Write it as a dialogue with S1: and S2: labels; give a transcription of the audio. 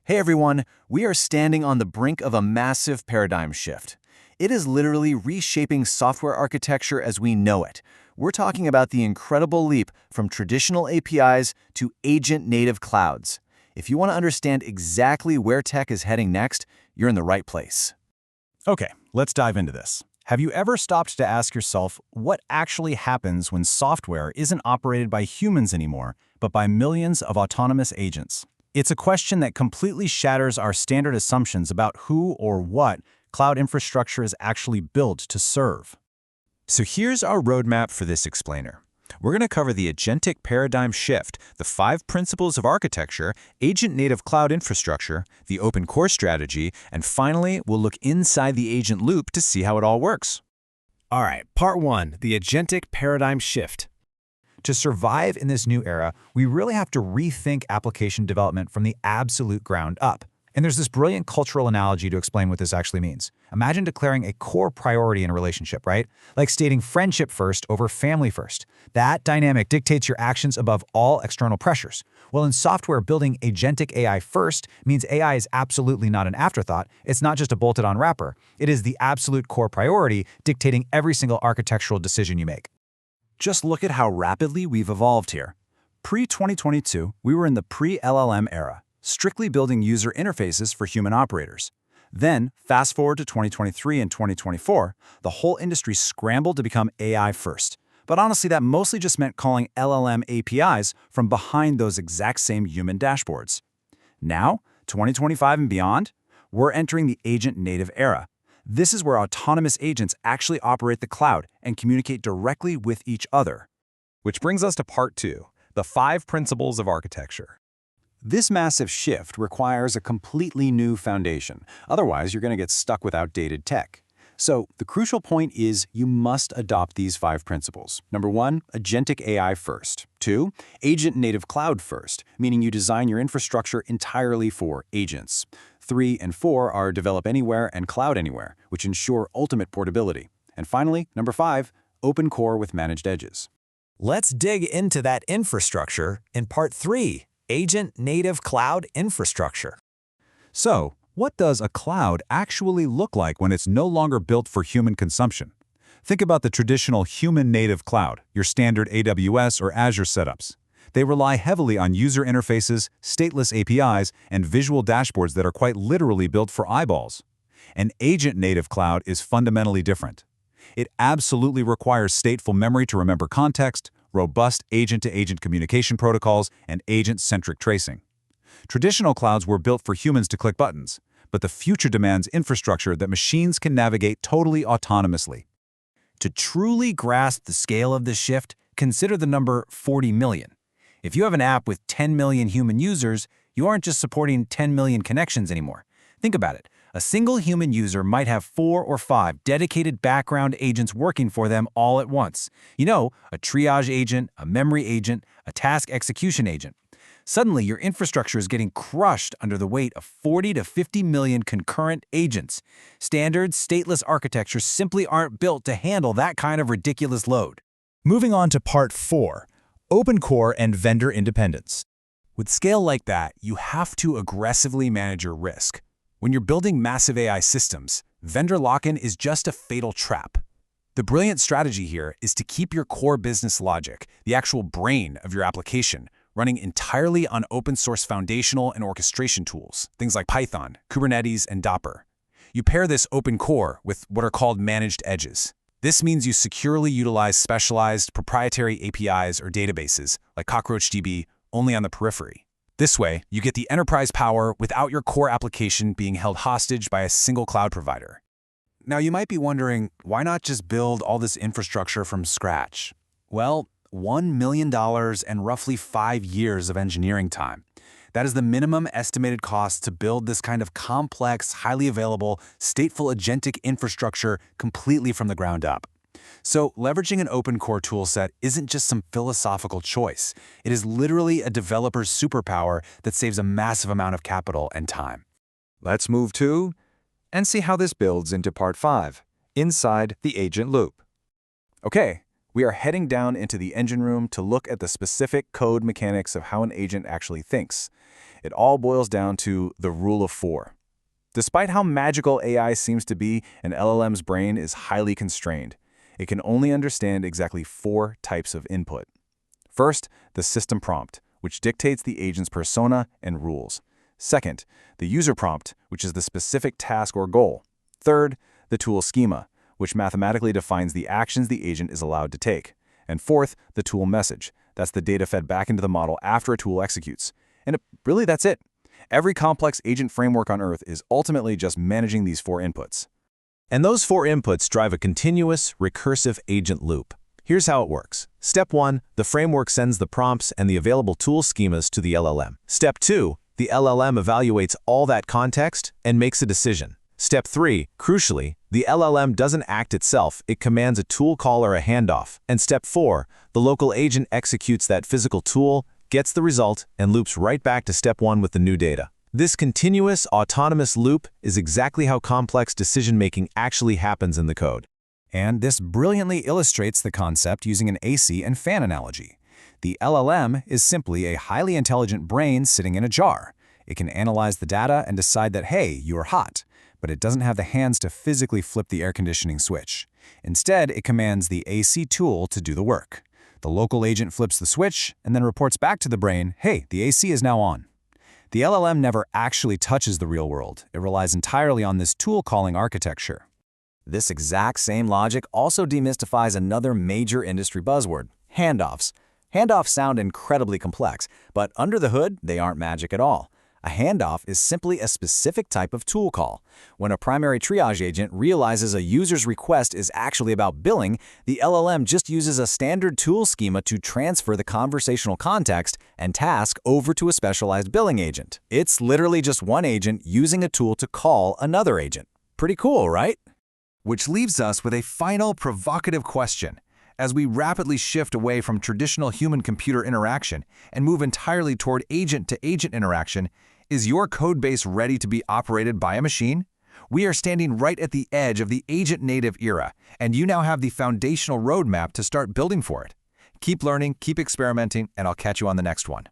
S1: Hey everyone, we are standing on the brink of a massive paradigm shift. It is literally reshaping software architecture as we know it. We're talking about the incredible leap from traditional APIs to agent-native clouds. If you want to understand exactly where tech is heading next, you're in the right place.
S2: Okay, let's dive into this. Have you ever stopped to ask yourself what actually happens when software isn't operated by humans anymore, but by millions of autonomous agents? It's a question that completely shatters our standard assumptions about who or what cloud infrastructure is actually built to serve.
S3: So here's our roadmap for this explainer. We're going to cover the agentic paradigm shift, the 5 principles of architecture, agent-native cloud infrastructure, the open core strategy, and finally, we'll look inside the agent loop to see how it all works.
S2: All right, part 1, the agentic paradigm shift. To survive in this new era, we really have to rethink application development from the absolute ground up. And there's this brilliant cultural analogy to explain what this actually means. Imagine declaring a core priority in a relationship, right? Like stating friendship first over family first. That dynamic dictates your actions above all external pressures. Well, in software, building agentic AI first means AI is absolutely not an afterthought. It's not just a bolted-on wrapper. It is the absolute core priority dictating every single architectural decision you make. Just look at how rapidly we've evolved here. Pre-2022, we were in the pre-LLM era, strictly building user interfaces for human operators. Then, fast forward to 2023 and 2024, the whole industry scrambled to become AI first. But honestly, that mostly just meant calling LLM APIs from behind those exact same human dashboards. Now, 2025 and beyond, we're entering the agent-native era. This is where autonomous agents actually operate the cloud and communicate directly with each other.
S3: Which brings us to part 2, the 5 principles of architecture.
S2: This massive shift requires a completely new foundation. Otherwise, you're going to get stuck with outdated tech. So, the crucial point is you must adopt these 5 principles. Number 1, agentic AI first. 2, agent-native cloud first, meaning you design your infrastructure entirely for agents. 3 and 4 are develop anywhere and cloud anywhere, which ensure ultimate portability. And finally, number 5, open core with managed edges. Let's dig into that infrastructure in part 3, agent-native cloud infrastructure.
S4: So, what does a cloud actually look like when it's no longer built for human consumption? Think about the traditional human-native cloud, your standard AWS or Azure setups. They rely heavily on user interfaces, stateless APIs, and visual dashboards that are quite literally built for eyeballs. An agent-native cloud is fundamentally different. It absolutely requires stateful memory to remember context, robust agent-to-agent communication protocols, and agent-centric tracing. Traditional clouds were built for humans to click buttons, but the future demands infrastructure that machines can navigate totally autonomously.
S2: To truly grasp the scale of this shift, consider the number 40 million. If you have an app with 10 million human users, you aren't just supporting 10 million connections anymore. Think about it. A single human user might have 4 or 5 dedicated background agents working for them all at once. You know, a triage agent, a memory agent, a task execution agent. Suddenly, your infrastructure is getting crushed under the weight of 40 to 50 million concurrent agents. Standard, stateless architectures simply aren't built to handle that kind of ridiculous load. Moving on to part 4. Open core and vendor independence. With scale like that, you have to aggressively manage your risk. When you're building massive AI systems, vendor lock-in is just a fatal trap. The brilliant strategy here is to keep your core business logic, the actual brain of your application, running entirely on open-source foundational and orchestration tools, things like Python, Kubernetes, and Docker. You pair this open core with what are called managed edges. This means you securely utilize specialized proprietary APIs or databases, like CockroachDB, only on the periphery. This way, you get the enterprise power without your core application being held hostage by a single cloud provider. Now, you might be wondering, why not just build all this infrastructure from scratch? Well, $1 million and roughly 5 years of engineering time. That is the minimum estimated cost to build this kind of complex, highly available, stateful agentic infrastructure completely from the ground up. So leveraging an open core toolset isn't just some philosophical choice. It is literally a developer's superpower that saves a massive amount of capital and time.
S3: Let's move to and see how this builds into part 5, inside the agent loop.
S2: Okay,
S1: We are heading down into the engine room to look at the specific code mechanics of how an agent actually thinks. It all boils down to the rule of 4. Despite how magical AI seems to be, an LLM's brain is highly constrained. It can only understand exactly 4 types of input. First, the system prompt, which dictates the agent's persona and rules. Second, the user prompt, which is the specific task or goal. Third, the tool schema, which mathematically defines the actions the agent is allowed to take. And fourth, the tool message. That's the data fed back into the model after a tool executes. And really, that's it. Every complex agent framework on Earth is ultimately just managing these 4 inputs.
S3: And those 4 inputs drive a continuous, recursive agent loop. Here's how it works. Step 1, the framework sends the prompts and the available tool schemas to the LLM. Step 2, the LLM evaluates all that context and makes a decision. Step 3, crucially, the LLM doesn't act itself, it commands a tool call or a handoff. And step 4, the local agent executes that physical tool, gets the result, and loops right back to step 1 with the new data. This continuous, autonomous loop is exactly how complex decision-making actually happens in the code.
S2: And this brilliantly illustrates the concept using an AC and fan analogy. The LLM is simply a highly intelligent brain sitting in a jar. It can analyze the data and decide that, hey, you're hot, but it doesn't have the hands to physically flip the air conditioning switch. Instead, it commands the AC tool to do the work. The local agent flips the switch and then reports back to the brain, hey, the AC is now on. The LLM never actually touches the real world. It relies entirely on this tool calling architecture.
S1: This exact same logic also demystifies another major industry buzzword, handoffs. Handoffs sound incredibly complex, but under the hood, they aren't magic at all. A handoff is simply a specific type of tool call. When a primary triage agent realizes a user's request is actually about billing, the LLM just uses a standard tool schema to transfer the conversational context and task over to a specialized billing agent. It's literally just one agent using a tool to call another agent. Pretty cool, right? Which leaves us with a final provocative question. As we rapidly shift away from traditional human-computer interaction and move entirely toward agent-to-agent interaction, is your code base ready to be operated by a machine? We are standing right at the edge of the agent-native era, and you now have the foundational roadmap to start building for it. Keep learning, keep experimenting, and I'll catch you on the next one.